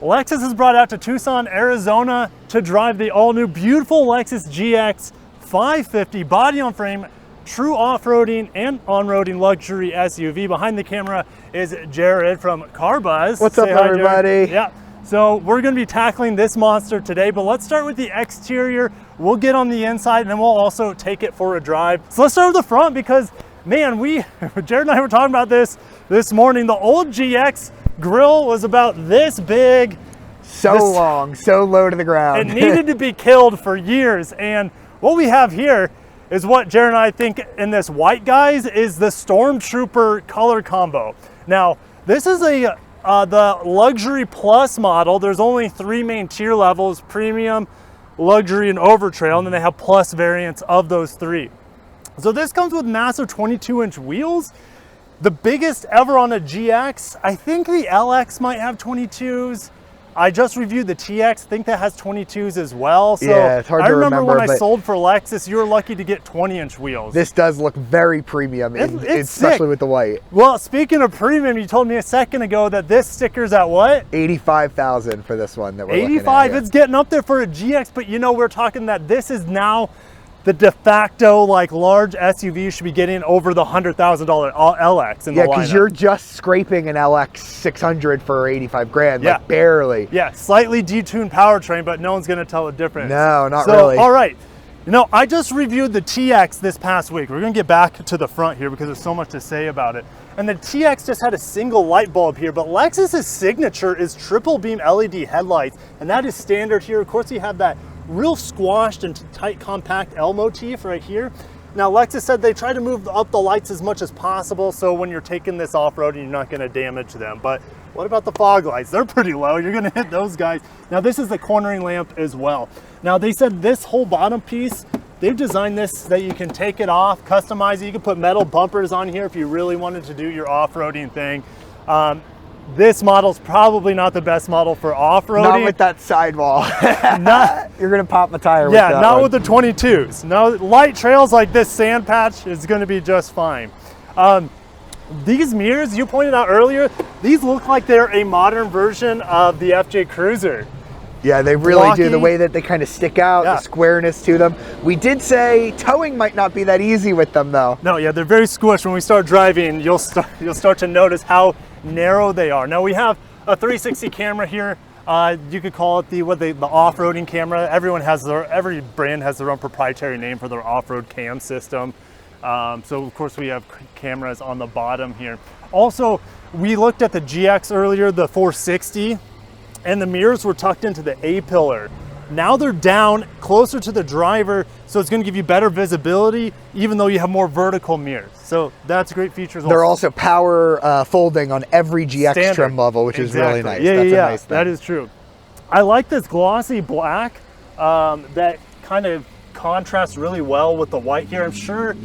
Lexus is brought out to Tucson, Arizona to drive the all-new beautiful Lexus GX 550 body-on-frame, true off-roading and on-roading luxury SUV. Behind the camera is Jared from Car Buzz. What's up, everybody? Yeah. So we're going to be tackling this monster today, but let's start with the exterior. We'll get on the inside and then we'll also take it for a drive. So let's start with the front because, man, Jared and I were talking about this morning. The old GX grill was about this big. Long, so low to the ground. It needed to be killed for years. And what we have here is what Jared and I think in this white, guys, is the Stormtrooper color combo. Now, this is the Luxury Plus model. There's only 3 main tier levels: Premium, Luxury, and Overtrail, and then they have Plus variants of those 3. So this comes with massive 22-inch wheels. The biggest ever on a GX. I think the LX might have 22s. I just reviewed the TX, I think that has 22s as well. So yeah, it's hard to remember. I remember when I sold for Lexus, you were lucky to get 20-inch wheels. This does look very premium, especially with the white. Well, speaking of premium, you told me a second ago that this sticker's at what? $85,000 for this one that we're looking at. 85, it's getting up there for a GX, but you know, we're talking that this is now the de facto like large SUV should be getting over the $100,000 LX in the lineup. Yeah, because you're just scraping an LX 600 for 85 grand, like barely. Yeah, slightly detuned powertrain, but no one's gonna tell the difference. No, not really. All right, you know, I just reviewed the TX this past week. We're gonna get back to the front here because there's so much to say about it. And the TX just had a single light bulb here, but Lexus's signature is triple beam LED headlights, and that is standard here. Of course, you have that real squashed and tight compact L motif right here. Now, Lexus said they try to move up the lights as much as possible, so when you're taking this off-road, you're not gonna damage them. But what about the fog lights? They're pretty low. You're gonna hit those guys. Now, this is the cornering lamp as well. Now, they said this whole bottom piece, they've designed this that you can take it off, customize it. You can put metal bumpers on here if you really wanted to do your off-roading thing. This model's probably not the best model for off-roading. Not with that sidewall. You're gonna pop a tire with that. Yeah, not with the 22s. No, light trails like this sand patch is gonna be just fine. These mirrors, you pointed out earlier, these look like they're a modern version of the FJ Cruiser. Yeah, they really do. The way that they kind of stick out, the squareness to them. We did say towing might not be that easy with them, though. No, yeah, they're very squished. When we start driving, you'll start to notice how narrow they are. Now we have a 360 camera here. You could call it the off-roading camera. Every brand has their own proprietary name for their off-road cam system. So of course we have cameras on the bottom here. Also, we looked at the GX earlier, the 460. And the mirrors were tucked into the A-pillar. Now they're down closer to the driver, so it's gonna give you better visibility, even though you have more vertical mirrors. So that's a great feature as well. They're also power folding on every GX trim level, which is really nice. Yeah, that's a nice thing. That is true. I like this glossy black that kind of contrasts really well with the white here. I'm sure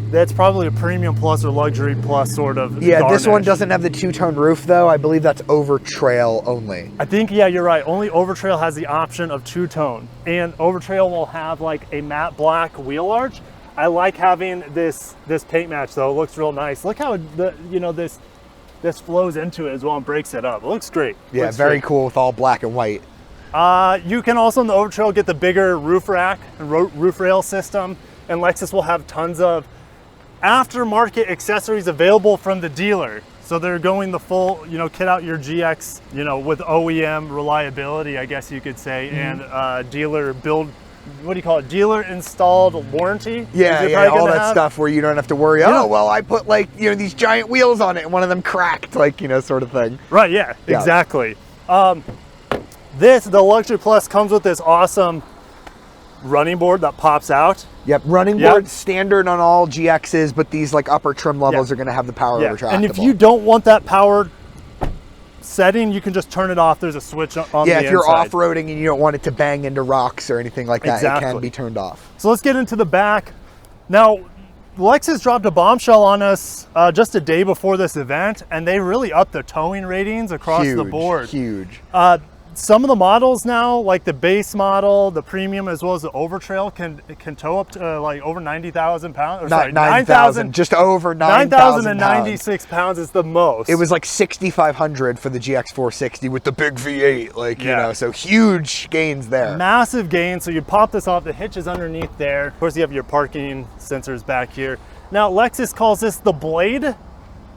that's probably a Premium Plus or Luxury Plus sort of garnish. This one doesn't have the two-tone roof, though. I believe that's Overtrail only. I think, yeah, you're right. Only Overtrail has the option of two-tone. And Overtrail will have like a matte black wheel arch. I like having this paint match, though. It looks real nice. Look how this flows into it as well and breaks it up. It looks great. Yeah, very cool with all black and white. You can also on the Overtrail get the bigger roof rack and roof rail system. And Lexus will have tons of aftermarket accessories available from the dealer. So they're going the full, kit out your GX, with OEM reliability, I guess you could say, and dealer build, what do you call it? Dealer installed warranty? Yeah, all that stuff where you don't have to worry, oh, well, I put these giant wheels on it and one of them cracked, sort of thing. Right, yeah. Exactly. The Luxury Plus comes with this awesome running board that pops out. Yep, running board standard on all GXs, but these upper trim levels are going to have the power retractable. And if you don't want that power setting, you can just turn it off. There's a switch on the inside. Yeah, if you're off-roading and you don't want it to bang into rocks or anything like that, it can be turned off. So let's get into the back. Now, Lexus dropped a bombshell on us just a day before this event, and they really upped the towing ratings across the board. Huge. some of the models now, like the base model, the premium, as well as the Overtrail, can tow up to like over 90,000 pounds. Or sorry, 9,000, just over 9,000 9,096 pounds is the most. It was like 6,500 for the GX460 with the big V8, like, you know, so huge gains there. Massive gains. So you pop this off, the hitch is underneath there. Of course, you have your parking sensors back here. Now, Lexus calls this the Blade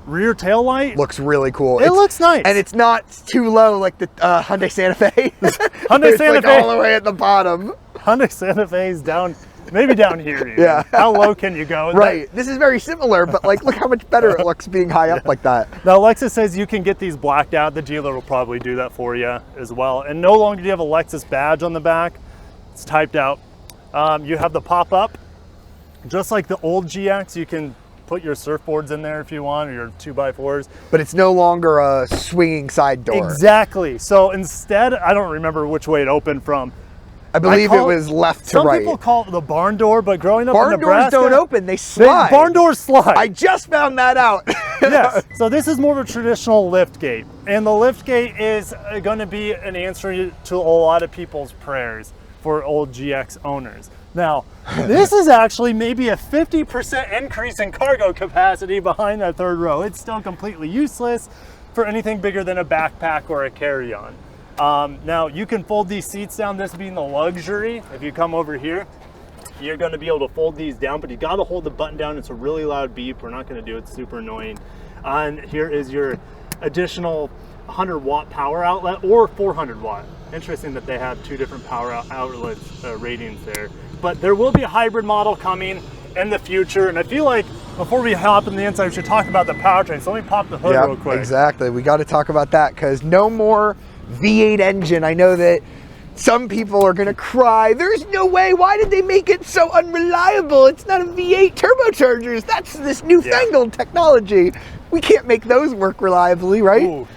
rear tail light. Looks really cool. It looks nice. And it's not too low like the Hyundai Santa Fe. Hyundai Santa Fe. All the way at the bottom. Hyundai Santa Fe is down, maybe down here. Even. Yeah. How low can you go? Right. This is very similar, but like, look how much better it looks being high up like that. Now, Lexus says you can get these blacked out. The dealer will probably do that for you as well. And no longer do you have a Lexus badge on the back. It's typed out. You have the pop-up. Just like the old GX, you can put your surfboards in there if you want, or your 2x4s. But it's no longer a swinging side door. Exactly. So instead, I don't remember which way it opened from. I believe it was left to right. Some people call it the barn door, but growing up in Nebraska, barn doors don't open, they slide. Barn doors slide. I just found that out. Yes. So this is more of a traditional lift gate. And the lift gate is going to be an answer to a lot of people's prayers for old GX owners. Now, this is actually maybe a 50% increase in cargo capacity behind that third row. It's still completely useless for anything bigger than a backpack or a carry-on. Now, you can fold these seats down, this being the luxury. If you come over here, you're going to be able to fold these down, but you got to hold the button down. It's a really loud beep. We're not going to do it. It's super annoying. And here is your additional 100-watt power outlet or 400-watt. Interesting that they have two different power outlet ratings there. But there will be a hybrid model coming in the future. And I feel like before we hop in the inside, we should talk about the powertrain. So let me pop the hood real quick. Exactly. We got to talk about that because no more V8 engine. I know that some people are going to cry. There's no way. Why did they make it so unreliable? It's not a V8 turbochargers. That's this newfangled technology. We can't make those work reliably, right? Ooh,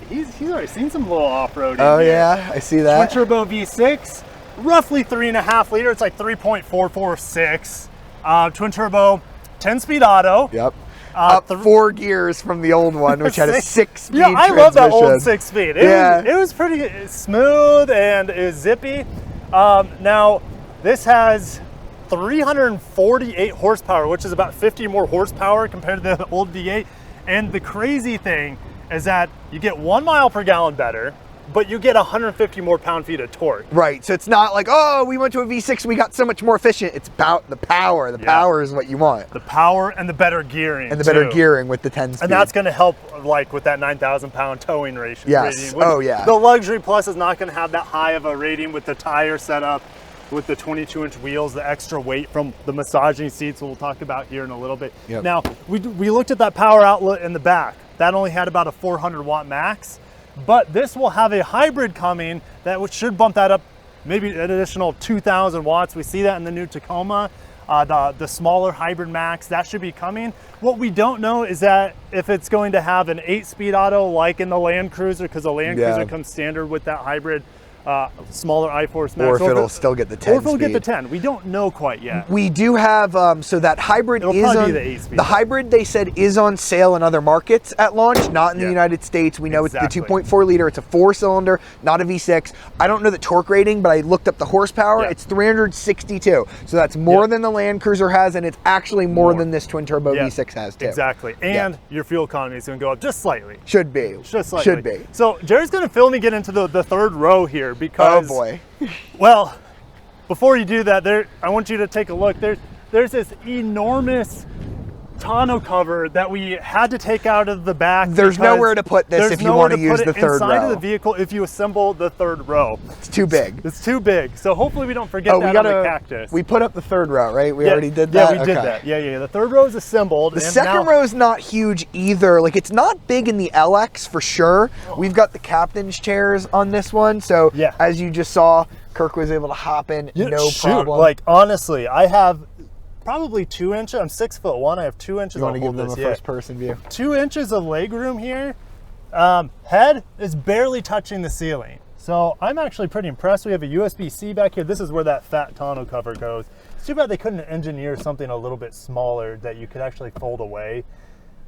he's already seen some little off-roading. Oh, yeah. I see that. Twin turbo V6. Roughly 3.5 liter. It's like 3.446. Twin turbo, 10-speed auto. Yep. Up 4 gears from the old one, which had a 6-speed transmission. I love that old 6-speed. It was pretty smooth and it was zippy. Now, this has 348 horsepower, which is about 50 more horsepower compared to the old V8. And the crazy thing is that you get 1 mile per gallon better, but you get 150 more pound-feet of torque. Right, so it's not like, oh, we went to a V6, we got so much more efficient. It's about the power. The power is what you want. The power and the better gearing, and the better gearing with the 10-speed. And that's gonna help, like, with that 9,000-pound towing ratio. Yes, rating. The Luxury Plus is not gonna have that high of a rating with the tire setup, with the 22-inch wheels, the extra weight from the massaging seats we'll talk about here in a little bit. Yep. Now, we looked at that power outlet in the back. That only had about a 400-watt max. But this will have a hybrid coming that should bump that up maybe an additional 2,000 watts. We see that in the new Tacoma, the smaller hybrid max, that should be coming. What we don't know is that if it's going to have an 8-speed auto like in the Land Cruiser, because the Land Cruiser comes standard with that hybrid smaller iForce Max. Or if it'll still get the 10 Or if it'll get the 10. We don't know quite yet. We do have, so that hybrid it'll is probably on, be the 8-speed. The hybrid, they said, is on sale in other markets at launch, not in the United States. We know it's the 2.4 liter. It's a 4-cylinder, not a V6. I don't know the torque rating, but I looked up the horsepower. It's 362. So that's more than the Land Cruiser has, and it's actually more than this twin turbo V6 has too. Exactly. And your fuel economy is going to go up just slightly. Should be. Just slightly. Should be. So Jerry's going to film me get into the third row here because... Oh boy. Well, before you do that, I want you to take a look. There's this enormous tonneau cover that we had to take out of the back. There's nowhere to put this if you want to use the third row. Inside of the vehicle if you assemble the third row. It's too big. It's too big. So hopefully we don't forget that on the Cactus. We put up the third row, right? We already did that? Yeah, we did that. Yeah. The third row is assembled. The second row is not huge either. Like, it's not big in the LX for sure. We've got the captain's chairs on this one. So as you just saw, Kirk was able to hop in, no problem. Like, honestly, I have probably 2 inches. I'm 6'1". I have 2 inches. You want to give them a first-person view? 2 inches of leg room here. Head is barely touching the ceiling. So I'm actually pretty impressed. We have a USB-C back here. This is where that fat tonneau cover goes. It's too bad they couldn't engineer something a little bit smaller that you could actually fold away.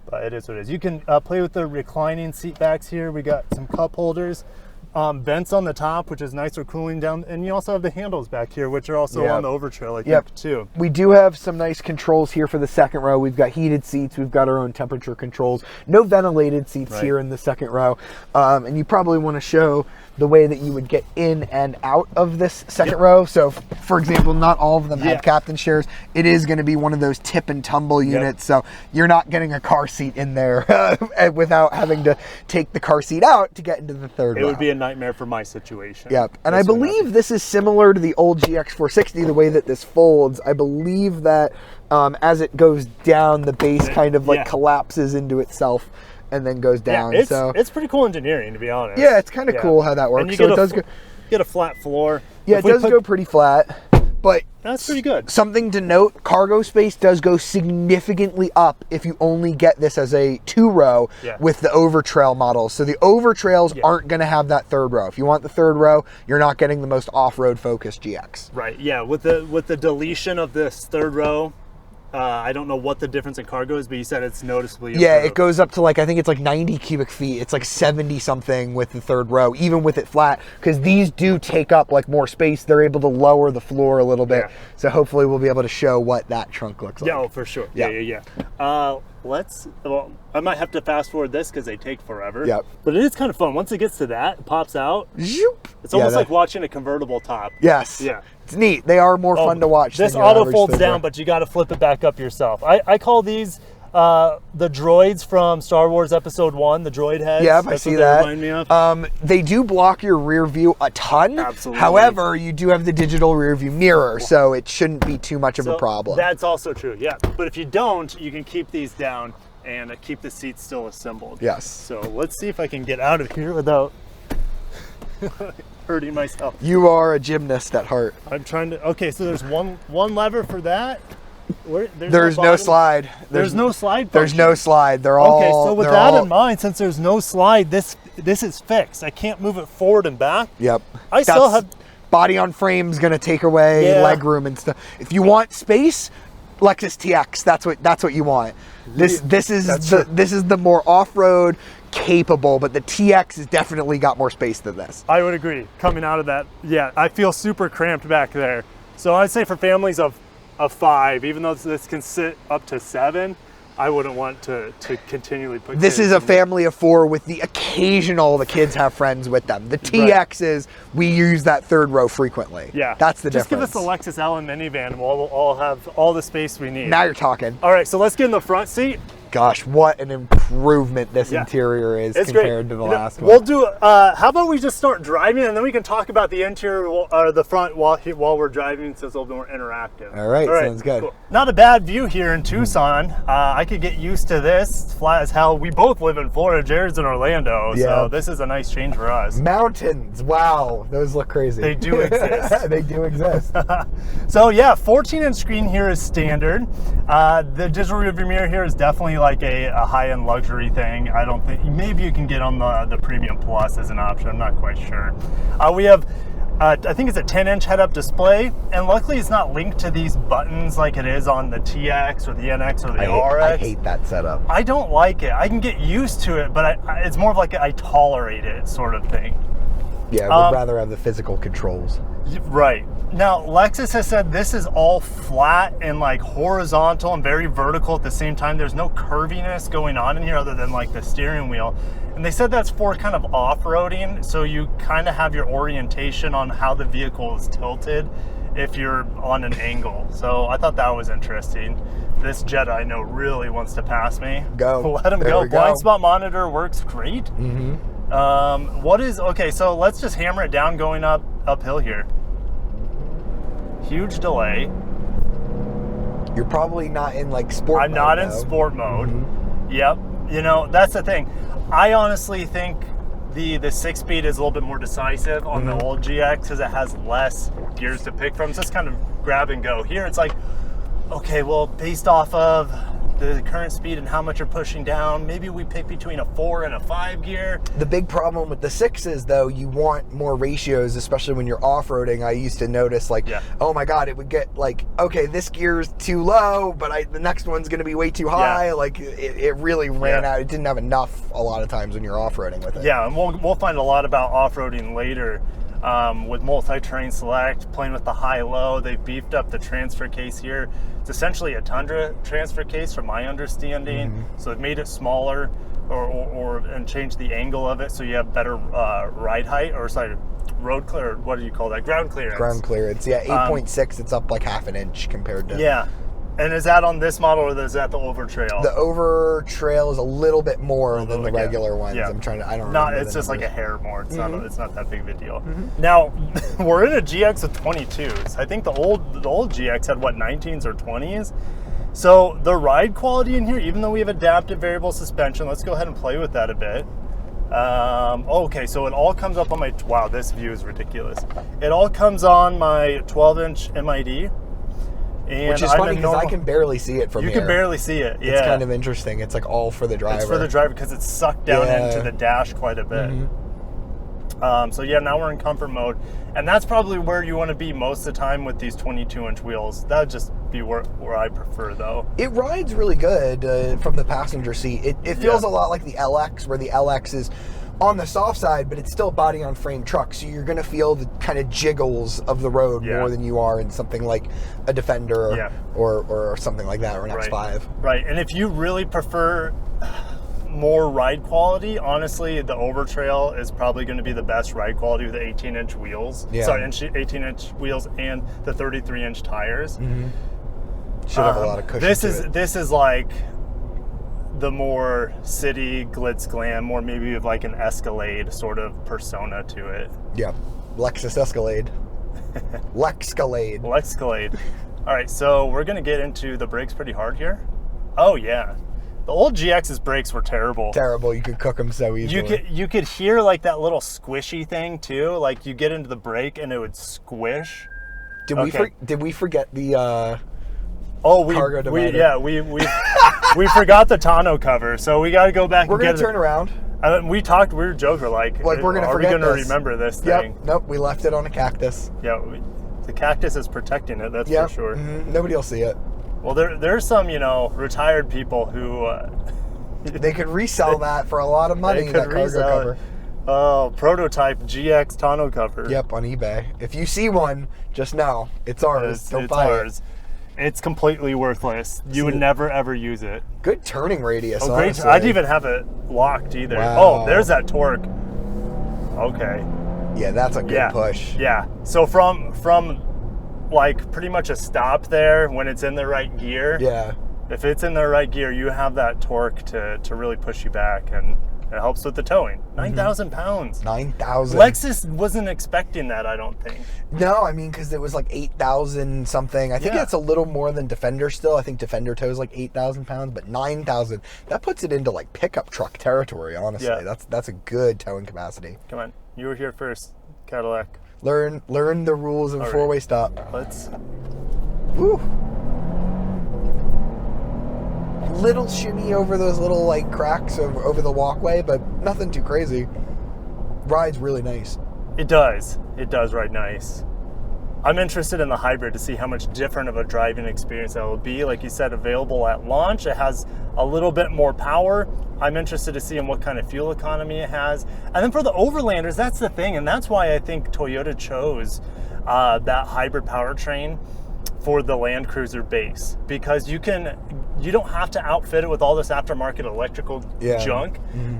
But it is what it is. You can play with the reclining seat backs here. We got some cup holders. vents on the top, which is nice for cooling down, and you also have the handles back here, which are also on the Overtrail, I think, too. We do have some nice controls here for the second row. We've got heated seats, we've got our own temperature controls, no ventilated seats here in the second row, and you probably want to show the way that you would get in and out of this second row. So, for example, not all of them have captain chairs. It is going to be one of those tip and tumble units, so you're not getting a car seat in there without having to take the car seat out to get into the third row. It would be a nightmare for my situation. Yep, and I believe this is similar to the old GX460, the way that this folds. I believe that as it goes down, the base kind of like collapses into itself and then goes down. Yeah, so it's pretty cool engineering, to be honest. Yeah, it's kind of cool how that works. And you so it does get a flat floor. Yeah, it does go pretty flat, but that's pretty good. Something to note, cargo space does go significantly up if you only get this as a 2-row with the Overtrail models. So the Overtrails aren't going to have that third row. If you want the third row, you're not getting the most off-road focused GX. Right, yeah, with the deletion of this third row, I don't know what the difference in cargo is, but you said it's noticeably improved. Yeah, it goes up to like, I think it's like 90 cubic feet. It's like 70 something with the third row, even with it flat, because these do take up like more space. They're able to lower the floor a little bit. So hopefully we'll be able to show what that trunk looks like. Yeah, oh, for sure. Yeah. Well, I might have to fast forward this because they take forever. Yep. But it is kind of fun. Once it gets to that, it pops out. Zoop. It's almost like watching a convertible top. Yes. Yeah. It's neat. They are more fun to watch. This auto folds down, but you got to flip it back up yourself. I call these the droids from Star Wars Episode 1, the droid heads. Yeah, I see that. Remind me of. They do block your rear view a ton. Absolutely. However, you do have the digital rear view mirror, so it shouldn't be too much of a problem. That's also true, yeah. But if you don't, you can keep these down and keep the seats still assembled. Yes. So let's see if I can get out of here without hurting myself. You are a gymnast at heart. I'm trying to. Okay, so there's one lever for that. There's no slide. There's no slide function. There's no slide. They're all. Okay, so with that in mind, since there's no slide, this is fixed. I can't move it forward and back. Yep. I still have body on frame's gonna take away leg room and stuff. If you want space, Lexus TX. That's what you want. This is the more off-road capable, but the TX has definitely got more space than this. I would agree. Coming out of that, yeah, I feel super cramped back there. So I'd say for families of 5, even though this can sit up to 7, I wouldn't want to continually put this is a family of 4 with the occasional the kids have friends with them. The TXs, we use that third row frequently. Yeah. That's the difference. difference. Just give us the Lexus L and minivan and we'll all have all the space we need. Now you're talking. All right, so let's get in the front seat. Gosh, what an improvement this interior is compared to the last one. We'll do, how about we just start driving and then we can talk about the interior or the front while we're driving, so it's a little bit more interactive. All right, sounds good. Cool. Not a bad view here in Tucson. I could get used to this. It's flat as hell. We both live in Florida. Jared's in Orlando, so this is a nice change for us. Mountains, wow, those look crazy. They do exist. They do exist. So yeah, 14-inch screen here is standard. The digital rearview mirror here is definitely like a high-end luxury thing. I don't think, maybe you can get on the Premium Plus as an option. I'm not quite sure. We have, I think it's a 10-inch head-up display, and luckily it's not linked to these buttons like it is on the TX or the NX or the RX. I hate that setup. I don't like it. I can get used to it, but it's more of like I tolerate it sort of thing. Yeah, I would rather have the physical controls. Right. Now, Lexus has said this is all flat and like horizontal and very vertical at the same time. There's no curviness going on in here other than like the steering wheel. And they said that's for kind of off-roading, so you kind of have your orientation on how the vehicle is tilted if you're on an angle. So I thought that was interesting. This Jetta, I know, really wants to pass me. Go. Let him go. Blind spot monitor works great. Okay, so let's just hammer it down going uphill here. Huge delay. You're probably not in like sport mode. I'm not in sport mode. Yep. You know, that's the thing. I honestly think the 6-speed is a little bit more decisive on the old GX because it has less gears to pick from. It's just kind of grab and go. Here it's like, okay, well, based off of the current speed and how much you're pushing down. Maybe we pick between a 4 and a 5 gear. The big problem with the 6s, though, you want more ratios, especially when you're off-roading. I used to notice, like, oh my God, it would get like, okay, this gear's too low, but the next one's going to be way too high. Like, it really ran out. It didn't have enough a lot of times when you're off-roading with it. Yeah, and we'll find a lot about off-roading later. With multi-terrain select, playing with the high-low, they've beefed up the transfer case here. It's essentially a Tundra transfer case from my understanding. So they've made it smaller and changed the angle of it so you have better ride height, or sorry, road clear, what do you call that? Ground clearance. Ground clearance, yeah, 8.6, it's up like half an inch compared to... Yeah. And is that on this model, or is that the Overtrail? The Overtrail is a little bit more than the regular ones. Yeah. I'm trying to, I don't know. It's just like a hair more. It's not that big of a deal. Now, we're in a GX with 22s. I think the old GX had, what, 19s or 20s? So the ride quality in here, even though we have adaptive variable suspension, let's go ahead and play with that a bit. Okay, so it all comes up on my, wow, this view is ridiculous. It all comes on my 12-inch MID. And which is funny because I can barely see it from here. You can barely see it, yeah. It's kind of interesting. It's like all for the driver. It's for the driver because it's sucked down into the dash quite a bit. So yeah, now we're in comfort mode. And that's probably where you want to be most of the time with these 22-inch wheels. That would just be where I prefer, though. It rides really good from the passenger seat. It feels a lot like the LX, where the LX is on the soft side, but it's still body on frame truck, so you're going to feel the kind of jiggles of the road more than you are in something like a Defender or something like that, or an X5. Right, and if you really prefer more ride quality, honestly, the Overtrail is probably going to be the best ride quality with the 18-inch wheels. Sorry, 18-inch wheels and the 33-inch tires. Should have a lot of cushion. This is like the more city glitz glam, more maybe of like an Escalade sort of persona to it. Yeah, Lexus Escalade. Lexcalade. Lexcalade. All right, so we're gonna get into the brakes pretty hard here. Oh yeah, the old GX's brakes were terrible. Terrible. You could cook them so easily. You could hear like that little squishy thing too. Like you get into the brake and it would squish. Did we forget the? Cargo divider. We forgot the tonneau cover, so we got to go back. We're gonna turn around. We were joking like we're gonna are we gonna remember this thing? Yep. Nope. We left it on a cactus. Yeah. The cactus is protecting it. That's for sure. Nobody will see it. Well, there's some retired people who they could resell that for a lot of money. That cargo cover. Oh, prototype GX tonneau cover. Yep, on eBay. If you see one, just know it's ours. Don't buy it. It's completely worthless. You would never ever use it. Good turning radius. Oh, great! I didn't even have it locked either. Wow. Oh, there's that torque. Okay. Yeah, that's a good push. Yeah. So from like pretty much a stop there when it's in the right gear. Yeah. If it's in the right gear, you have that torque to really push you back, and it helps with the towing. 9,000 pounds. 9,000. Lexus wasn't expecting that, I don't think. No, I mean, because it was like 8,000 something. I think that's a little more than Defender still. I think Defender tows like 8,000 pounds, but 9,000. That puts it into like pickup truck territory, honestly. Yeah. That's a good towing capacity. Come on. You were here first, Cadillac. Learn the rules of a four-way stop. Let's... Woo! Little shimmy over those little like cracks over the walkway, but nothing too crazy. Rides really nice. It does ride nice. I'm interested in the hybrid to see how much different of a driving experience that will be. Like you said, available at launch. It has a little bit more power. I'm interested to see in what kind of fuel economy it has. And then for the Overlanders, that's the thing, and that's why I think Toyota chose that hybrid powertrain for the Land Cruiser base, because you don't have to outfit it with all this aftermarket electrical junk.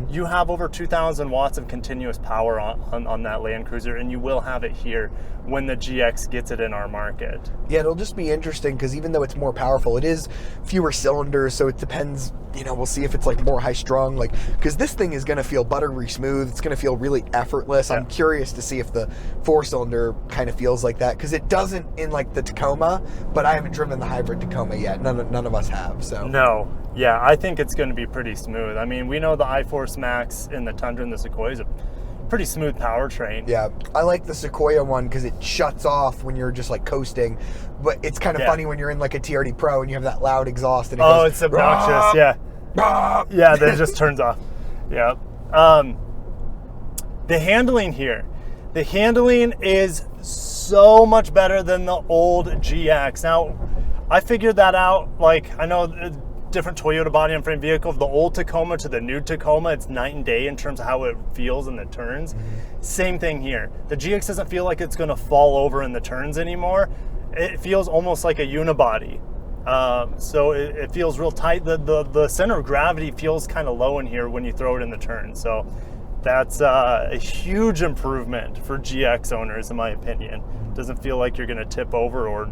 You have over 2,000 watts of continuous power on that Land Cruiser, and you will have it here when the GX gets it in our market. Yeah, it'll just be interesting because even though it's more powerful, it is fewer cylinders, so it depends. We'll see if it's like more high strung, like, because this thing is going to feel buttery smooth. It's going to feel really effortless. I'm curious to see if the 4-cylinder kind of feels like that, because it doesn't in like the Tacoma, but I haven't driven the hybrid Tacoma yet. None of us have. So no, yeah, I think it's going to be pretty smooth. I mean, we know the iForce Max in the Tundra and the Sequoia is a pretty smooth powertrain. Yeah, I like the Sequoia one because it shuts off when you're just like coasting, but it's kind of funny when you're in like a TRD Pro and you have that loud exhaust and it goes, it's obnoxious. Yeah, then it just turns off. Yeah. The handling here. The handling is so much better than the old GX. Now, I figured that out. Like, I know different Toyota body and frame vehicle, the old Tacoma to the new Tacoma, it's night and day in terms of how it feels in the turns. Same thing here. The GX doesn't feel like it's going to fall over in the turns anymore. It feels almost like a unibody. So it feels real tight. The center of gravity feels kind of low in here when you throw it in the turn. So that's a huge improvement for GX owners, in my opinion. Doesn't feel like you're going to tip over or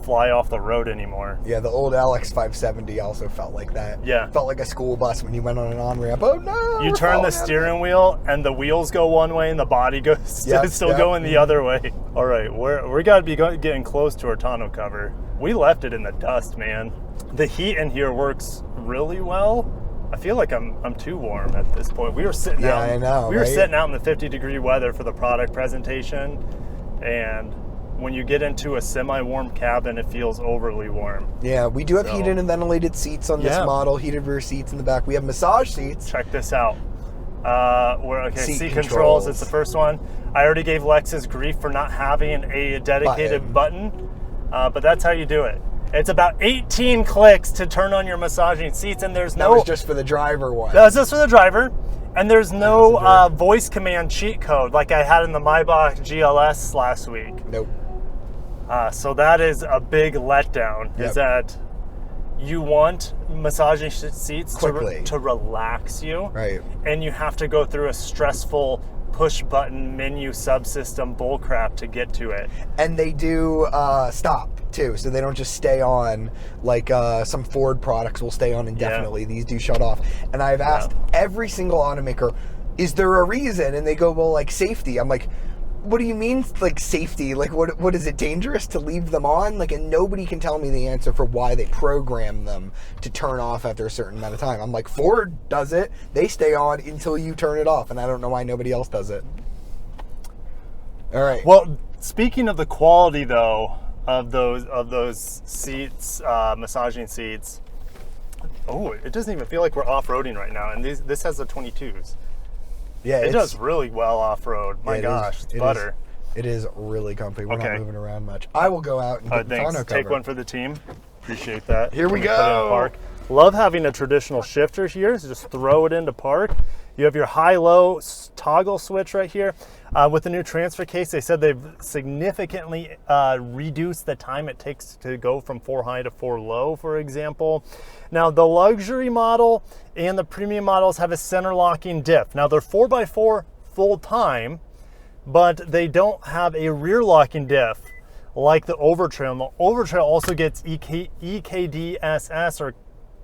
fly off the road anymore. Yeah, the old LX 570 also felt like that. Yeah. Felt like a school bus when you went on an on-ramp. Oh no! You turn the steering wheel and the wheels go one way and the body goes still going the other way. All right, we got to be getting close to our tonneau cover. We left it in the dust, man. The heat in here works really well. I feel like I'm too warm at this point. We were sitting out. I know. We were sitting out in the 50-degree weather for the product presentation, and when you get into a semi-warm cabin, it feels overly warm. Yeah, we do have heated and ventilated seats on this model, heated rear seats in the back. We have massage seats. Check this out. Seat controls. It's the first one. I already gave Lexus grief for not having a dedicated button, but that's how you do it. It's about 18 clicks to turn on your massaging seats, and there's no... That was just for the driver one. That was just for the driver, and there's no voice command cheat code like I had in the Maybach GLS last week. Nope. So that is a big letdown, is that you want massaging seats to relax you. Right. And you have to go through a stressful push-button menu subsystem bullcrap to get to it. And they do stop, too, so they don't just stay on like some Ford products will stay on indefinitely. Yeah. These do shut off. And I've asked every single automaker, is there a reason? And they go, well, like safety. I'm like, what do you mean, like safety? Like, what is it dangerous to leave them on? Like, and nobody can tell me the answer for why they program them to turn off after a certain amount of time. I'm like, Ford does it. They stay on until you turn it off, and I don't know why nobody else does it. All right. Well, speaking of the quality though of those seats, massaging seats. Oh, it doesn't even feel like we're off-roading right now, and this has the 22s. Yeah, it does really well off-road. My gosh, it's butter. It is really comfy. We're not moving around much. I will go out and get the tonneau cover. Take one for the team. Appreciate that. Here we go. Put it in park. Love having a traditional shifter here. So just throw it into park. You have your high-low toggle switch right here. With the new transfer case, they said they've significantly reduced the time it takes to go from 4 high to 4 low, for example. Now, the luxury model and the premium models have a center locking diff. Now, they're 4x4 full time, but they don't have a rear locking diff like the Overtrail. The Overtrail also gets EKDSS, or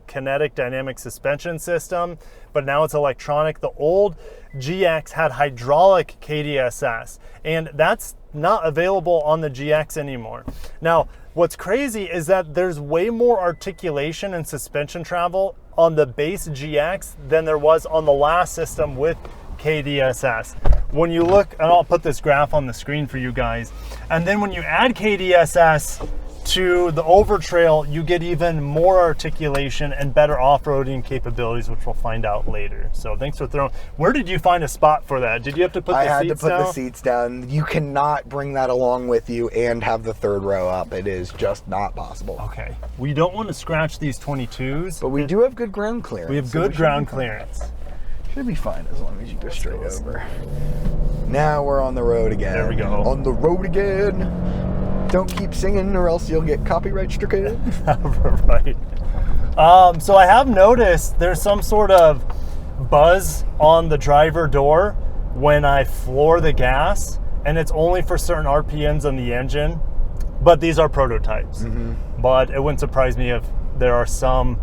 kinetic dynamic suspension system, but now it's electronic. The old GX had hydraulic KDSS, and that's not available on the GX anymore. Now, what's crazy is that there's way more articulation and suspension travel on the base GX than there was on the last system with KDSS. When you look, and I'll put this graph on the screen for you guys, and then when you add KDSS to the Overtrail, you get even more articulation and better off-roading capabilities, which we'll find out later. So thanks for throwing. Where did you find a spot for that? Did you have to put the seats down? I had to put the seats down. You cannot bring that along with you and have the third row up. It is just not possible. Okay. We don't want to scratch these 22s. But we do have good ground clearance. We have good ground clearance. Should be fine as long as you go straight over. Now we're on the road again. There we go. On the road again. Don't keep singing or else you'll get copyright stricken. Right. So I have noticed there's some sort of buzz on the driver door when I floor the gas, and it's only for certain RPMs on the engine, but these are prototypes. But it wouldn't surprise me if there are some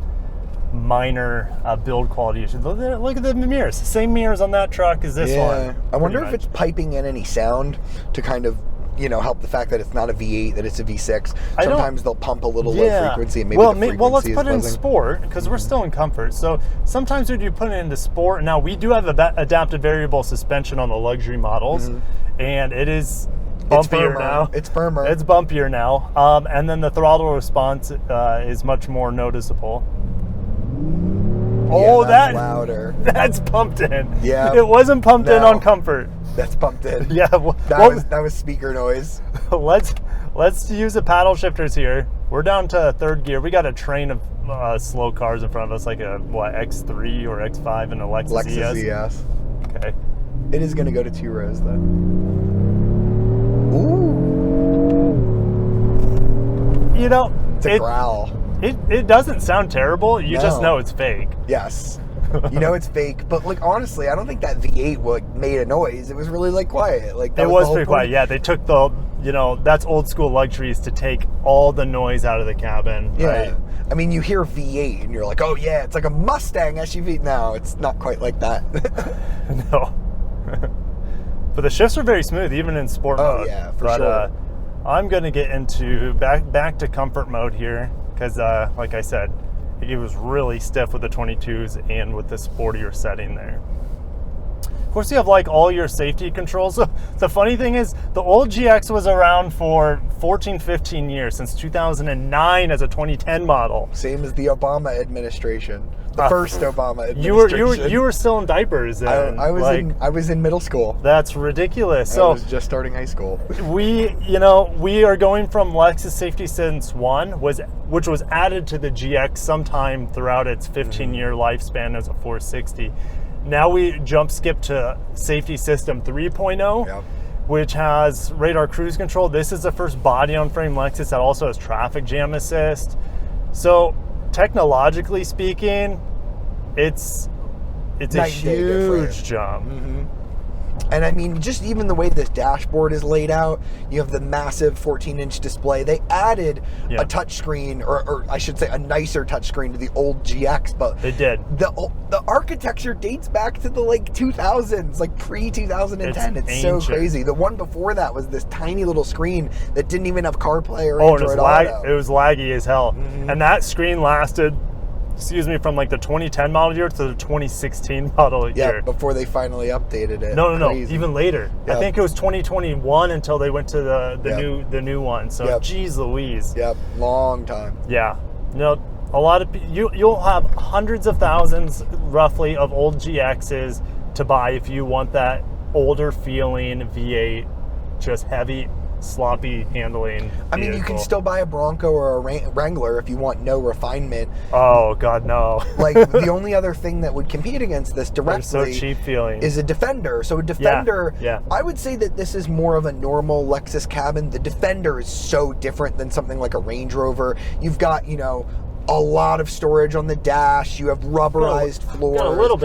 minor build quality issues. Look at the mirrors. Same mirrors on that truck as this one. I wonder if it's piping in any sound to kind of help the fact that it's not a V8, that it's a V6. Sometimes they'll pump a little low frequency, and maybe the frequency let's is put it in buzzing. sport, because we're still in comfort. So sometimes when you put it into sport, now we do have adaptive variable suspension on the luxury models, and it is bumpier now. It's firmer. It's bumpier now. And then the throttle response is much more noticeable. Oh, that's louder. That's pumped in. Yeah. It wasn't pumped in on comfort. That's pumped in. Yeah. That was speaker noise. Let's use the paddle shifters here. We're down to third gear. We got a train of slow cars in front of us, like a X3 or X5 and a Lexus ES. Okay. It is going to go to 2 rows though. Ooh. It's a growl. It doesn't sound terrible. You just know it's fake. Yes. It's fake. But honestly, I don't think that V8 made a noise. It was really quiet. It was pretty quiet. Yeah, they took that's old school luxuries to take all the noise out of the cabin. Yeah. Right? I mean, you hear V8 and you're like, oh yeah, it's like a Mustang SUV. No, it's not quite like that. No. But the shifts are very smooth, even in sport mode. Oh yeah, for sure. I'm going to get into back to comfort mode here, because like I said, it was really stiff with the 22s and with the sportier setting there. Of course, you have all your safety controls. So the funny thing is, the old GX was around for 14-15 years, since 2009 as a 2010 model. Same as the Obama administration. The first Obama administration. You were still in diapers. And I was in middle school. That's ridiculous. I was just starting high school. We are going from Lexus Safety System 1, which was added to the GX sometime throughout its 15-year lifespan as a 460. Now we skip to Safety System 3.0, which has radar cruise control. This is the first body-on-frame Lexus that also has traffic jam assist. So technologically speaking, it's a huge jump. And I mean, just even the way this dashboard is laid out, you have the massive 14-inch display. They added a touchscreen, or I should say a nicer touchscreen to the old GX, but they did. The architecture dates back to the 2000s, pre-2010. It's so crazy. The one before that was this tiny little screen that didn't even have CarPlay or Android Auto. It was laggy as hell. And that screen lasted, from the 2010 model year to the 2016 model year. Yeah, before they finally updated it. No, even later. I think it was 2021 until they went to the new one. So, geez Louise. Yep, long time. Yeah. A lot of you'll have hundreds of thousands, roughly, of old GXs to buy if you want that older feeling V8, just heavy, sloppy handling vehicle. I mean, you can still buy a Bronco or a Wrangler if you want no refinement. Oh God, no. The only other thing that would compete against this directly so cheap feeling is a Defender. So a Defender, I would say that this is more of a normal Lexus cabin. The Defender is so different than something like a Range Rover. You've got, a lot of storage on the dash. You have rubberized floors. Got a little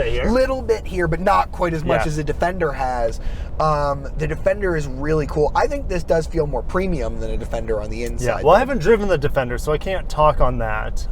bit here. But not quite as much as the Defender has. The Defender is really cool. I think this does feel more premium than a Defender on the inside. Yeah, well, I haven't driven the Defender, so I can't talk on that.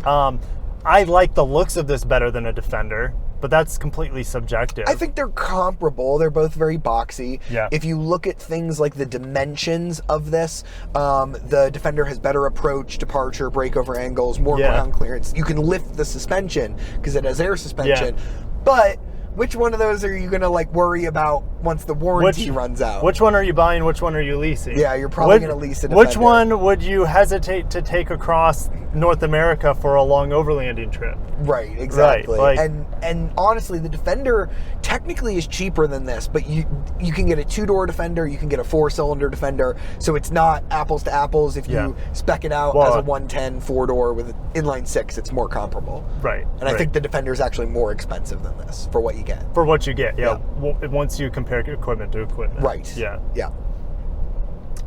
I like the looks of this better than a Defender, but that's completely subjective. I think they're comparable. They're both very boxy. Yeah. If you look at things like the dimensions of this, the Defender has better approach, departure, breakover angles, more ground clearance. You can lift the suspension because it has air suspension. But which one of those are you going to worry about once the warranty runs out? Which one are you buying? Which one are you leasing? Yeah, you're probably going to lease a Defender. Which one would you hesitate to take across North America for a long overlanding trip? Right, exactly. Right, and honestly, the Defender technically is cheaper than this, but you can get a 2-door Defender, you can get a 4-cylinder Defender, so it's not apples to apples. If you spec it out as a 110 4-door with an inline 6, it's more comparable. Right. And I think the Defender is actually more expensive than this for what you get. For what you get, once you compare equipment to equipment. Right. Yeah.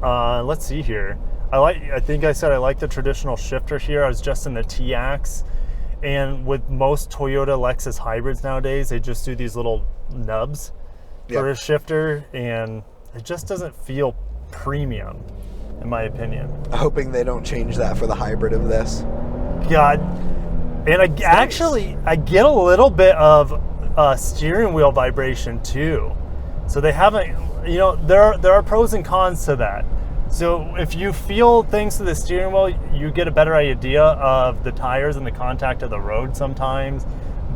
Let's see here. I think I said I like the traditional shifter here. I was just in the T-Ax, and with most Toyota Lexus hybrids nowadays, they just do these little nubs for a shifter, and it just doesn't feel premium, in my opinion. Hoping they don't change that for the hybrid of this. God, and I get a little bit of steering wheel vibration too. So they haven't, there are pros and cons to that. So if you feel things to the steering wheel, you get a better idea of the tires and the contact of the road sometimes,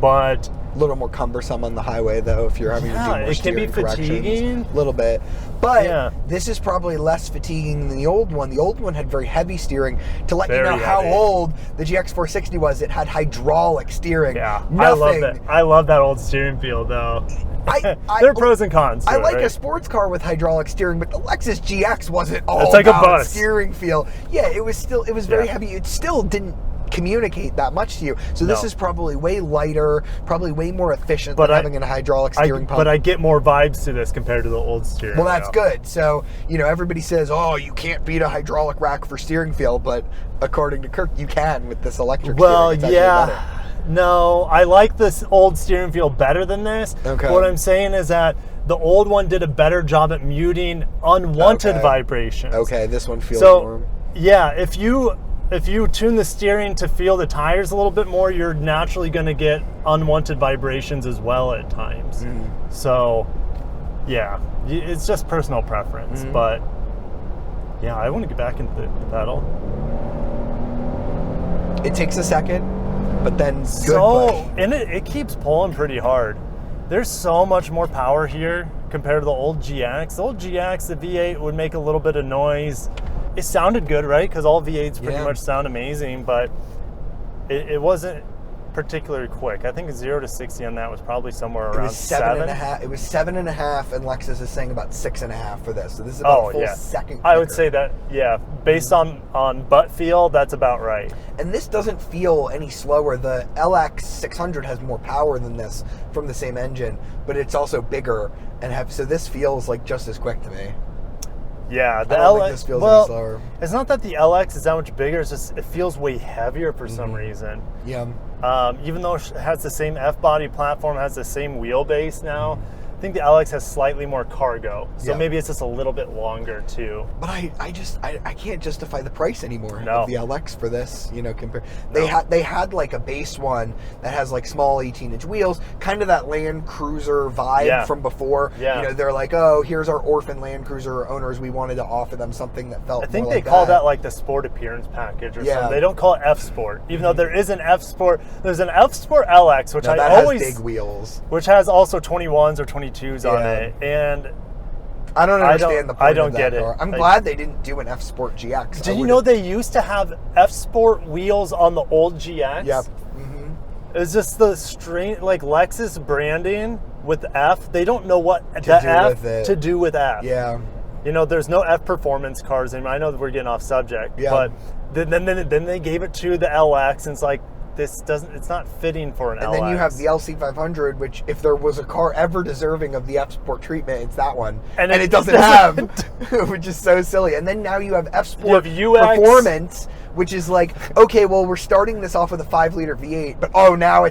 but a little more cumbersome on the highway though if you're having to do more it can be steering corrections. fatiguing A little bit. But this is probably less fatiguing than the old one. The old one had very heavy steering. To let you know how old the GX460 was, it had hydraulic steering. Yeah, Nothing. I love that old steering feel though. There are pros and cons to I like it, right? a sports car with hydraulic steering, but the Lexus GX wasn't all it's like about a bus. steering feel. Yeah, it was very heavy. It still didn't communicate that much to you. So this is probably way lighter, probably way more efficient than having a hydraulic steering pump. But I get more vibes to this compared to the old steering. Well, that's good. So, everybody says, oh, you can't beat a hydraulic rack for steering feel, but according to Kirk, you can with this electric steering. It's better. No, I like this old steering feel better than this. Okay. What I'm saying is that the old one did a better job at muting unwanted vibrations. Okay, this one feels more. Yeah, if you tune the steering to feel the tires a little bit more, you're naturally going to get unwanted vibrations as well at times. So, yeah, it's just personal preference. But, yeah, I want to get back into the pedal. It takes a second, but then and it keeps pulling pretty hard. There's so much more power here compared to the old GX. The old GX, the V8 would make a little bit of noise. It sounded good, right? Because all V8s pretty much sound amazing, but it wasn't particularly quick. I think 0 to 60 on that was probably somewhere around 7.5. It was 7.5, and Lexus is saying about 6.5 for this. So this is about a full second quicker. I would say that, based on butt feel, that's about right. And this doesn't feel any slower. The LX 600 has more power than this from the same engine, but it's also bigger so this feels like just as quick to me. Yeah, the I don't think this feels any slower. It's not that the LX is that much bigger, it's just it feels way heavier for some reason. Yeah. Even though it has the same F-body platform, has the same wheelbase now, I think the LX has slightly more cargo. So maybe it's just a little bit longer too. But I can't justify the price anymore of the LX for this, compared. They had like a base one that has like small 18-inch wheels, kind of that Land Cruiser vibe from before. Yeah. They're like, oh, here's our orphan Land Cruiser owners. We wanted to offer them something that felt I think more they like call that like the Sport Appearance Package or something. They don't call it F Sport, even though there is an F Sport. There's an F Sport LX, which that has big wheels, which has also 21s or 22s on it, and I don't understand the point I don't of that get it. car. I'm glad they didn't do an F Sport GX. Did you know they used to have F Sport wheels on the old GX? Yep. It's just the strange, like Lexus branding with F. They don't know what to do with F. Yeah. There's no F performance cars anymore. I know that we're getting off subject, but then they gave it to the LX, and it's like, it's not fitting for an LX. And then you have the LC500, which if there was a car ever deserving of the F Sport treatment, it's that one. And it doesn't have, which is so silly. And then now you have F Sport Performance, which is like, okay, well, we're starting this off with a 5-liter V8, but now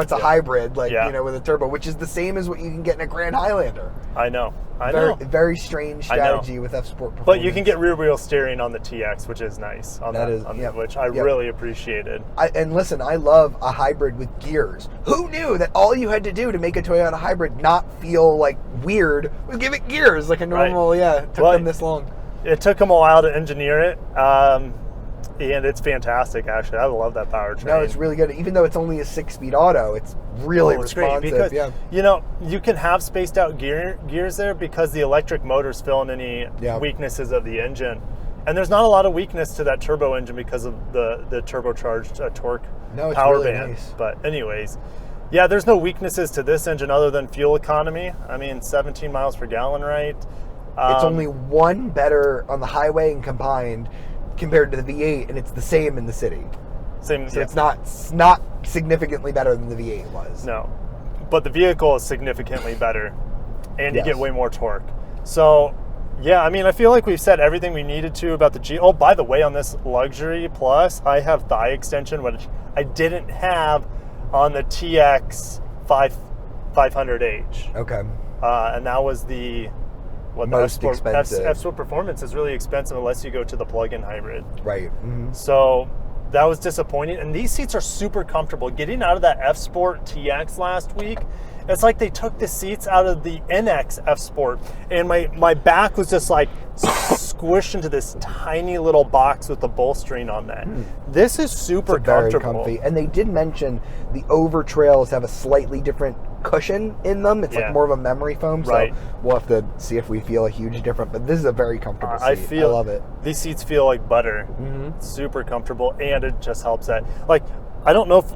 it's a hybrid, like with a turbo, which is the same as what you can get in a Grand Highlander. I know. Very strange strategy with F Sport Performance. But you can get rear wheel steering on the TX, which is nice. Which I really appreciated. And listen, I love a hybrid with gears. Who knew that all you had to do to make a Toyota hybrid not feel like weird was give it gears like a normal? It took them this long. It took them a while to engineer it. And it's fantastic, actually. I love that powertrain. No, it's really good. Even though it's only a 6-speed auto, it's really responsive. Great because, you can have spaced out gears there because the electric motor's filling any weaknesses of the engine. And there's not a lot of weakness to that turbo engine because of the turbocharged torque power band. Nice. But anyways, there's no weaknesses to this engine other than fuel economy. I mean, 17 miles per gallon, right? It's only one better on the highway and combined compared to the V8, and it's the same in the city. So it's not significantly better than the V8 was. No, but the vehicle is significantly better, and you get way more torque. So, I feel like we've said everything we needed to about the G. Oh, by the way, on this Luxury Plus, I have thigh extension, which I didn't have on the TX 500H. Okay. And that was the most expensive. F Sport Performance is really expensive unless you go to the plug-in hybrid. Right. Mm-hmm. So, that was disappointing. And these seats are super comfortable. Getting out of that F Sport TX last week, it's like they took the seats out of the NX F Sport, and my back was just like squished into this tiny little box with the bolstering on that. This is super comfortable. Very comfy. And they did mention the Overtrails have a slightly different cushion in them. It's like more of a memory foam, so we'll have to see if we feel a huge difference. But this is a very comfortable seat. I love it. These seats feel like butter. Super comfortable, and it just helps that. Like, I don't know if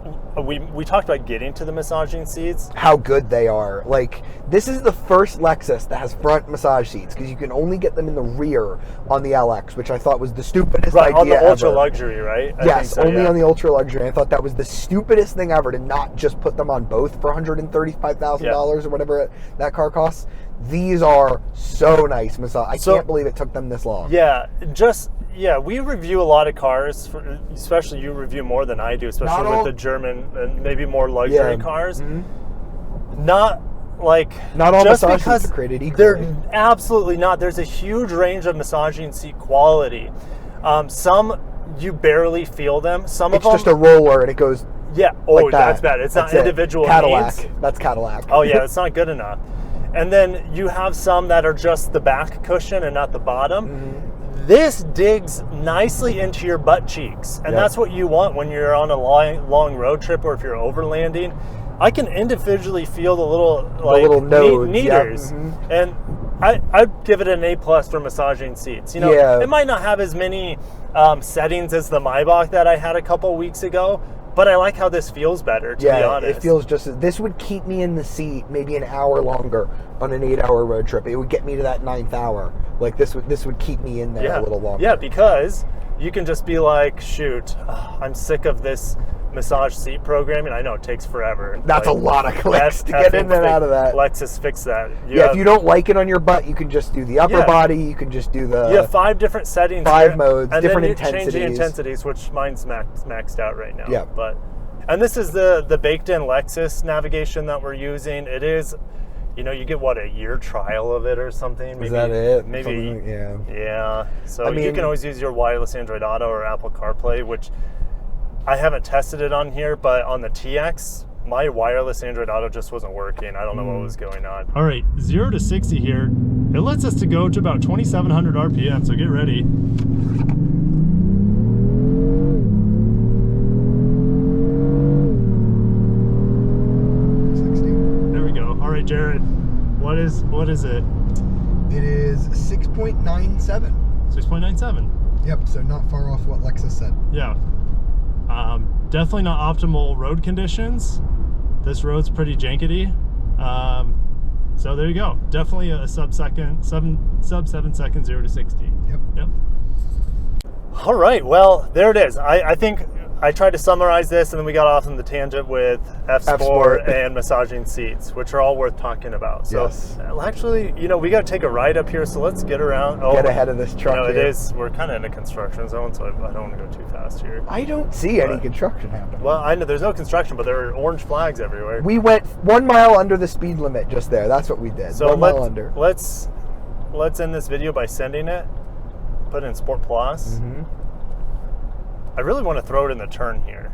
we talked about getting to the massaging seats. How good they are. Like, this is the first Lexus that has front massage seats, because you can only get them in the rear on the LX, which I thought was the stupidest idea on the ever. ultra luxury, right? Yes, only on the ultra luxury. I thought that was the stupidest thing ever, to not just put them on both for $135,000 or whatever that car costs. These are so nice. I can't believe it took them this long. Yeah, we review a lot of cars, especially you review more than I do, especially with the German and maybe more luxury cars. Not all massage seats are created equally. They're absolutely not. There's a huge range of massaging seat quality. Some you barely feel them. It's just a roller and it goes. Yeah. Oh, that's bad. It's not individual Cadillac. needs. That's Cadillac. Oh yeah, it's not good enough. And then you have some that are just the back cushion and not the bottom. This digs nicely into your butt cheeks, and that's what you want when you're on a long road trip, or if you're overlanding. I can individually feel the little nodes, kneaders, and I'd give it an A+ for massaging seats. You know, it might not have as many settings as the Maybach that I had a couple weeks ago, but I like how this feels better, to be honest. It feels this would keep me in the seat maybe an hour longer on an 8-hour road trip. It would get me to that 9th hour. Like, this would keep me in there a little longer. Yeah, because you can just be like, shoot, I'm sick of this massage seat programming. I know it takes forever. That's a lot of clicks to get in and out of that. Lexus fix that. If you don't like it on your butt, you can just do the upper body. You can just do the... You have 5 different settings. 5 modes, and different then intensities. Change the intensities, which mine's maxed out right now. Yeah. And this is the baked-in Lexus navigation that we're using. It is... you get a year trial of it or something. Maybe, is that it? Maybe, yeah. So you can always use your wireless Android Auto or Apple CarPlay, which I haven't tested it on here, but on the TX, my wireless Android Auto just wasn't working. I don't know what was going on. All right, 0 to 60 here. It lets us to go to about 2,700 RPM, so get ready. Jared, what is it? It is 6.97. 6.97. Yep, so not far off what Lexus said. Yeah. Definitely not optimal road conditions. This road's pretty jankety. So there you go. Definitely a sub 7 second 0 to 60. Yep. All right, well, there it is. I think I tried to summarize this, and then we got off on the tangent with F Sport and massaging seats, which are all worth talking about. So actually, we got to take a ride up here, so let's get around. Get ahead of this truck. It is. We're kind of in a construction zone, so I don't want to go too fast here. I don't see any construction happening. Well, I know there's no construction, but there are orange flags everywhere. We went 1 mile under the speed limit just there. That's what we did. So 1 mile under. Let's end this video by sending it. Put it in Sport Plus. I really want to throw it in the turn here.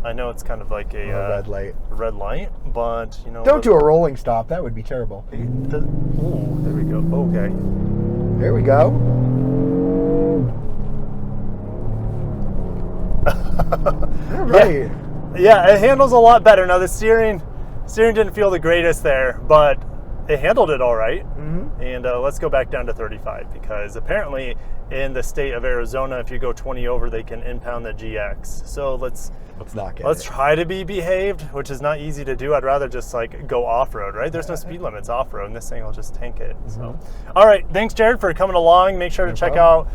I know it's kind of like a red light, but don't do a rolling stop. That would be terrible. Ooh, there we go. Okay. There we go. All right. Yeah, it handles a lot better. Now the steering didn't feel the greatest there, but it handled it all right. And let's go back down to 35, because apparently in the state of Arizona, if you go 20 over, they can impound the GX. So let's try to be behaved, which is not easy to do. I'd rather just go off-road, right? There's no speed limits off-road, and this thing will just tank it. So, all right, thanks, Jared, for coming along. Make sure to check out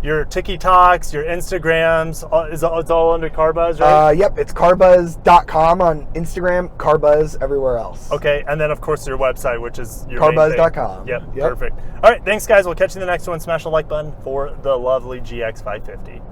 your TikToks, your Instagrams. It's all under CarBuzz, right? Yep, it's carbuzz.com on Instagram, CarBuzz everywhere else. Okay, and then of course your website, which is your carbuzz.com. Yep, perfect. All right, thanks guys. We'll catch you in the next one. Smash the like button for the lovely GX550.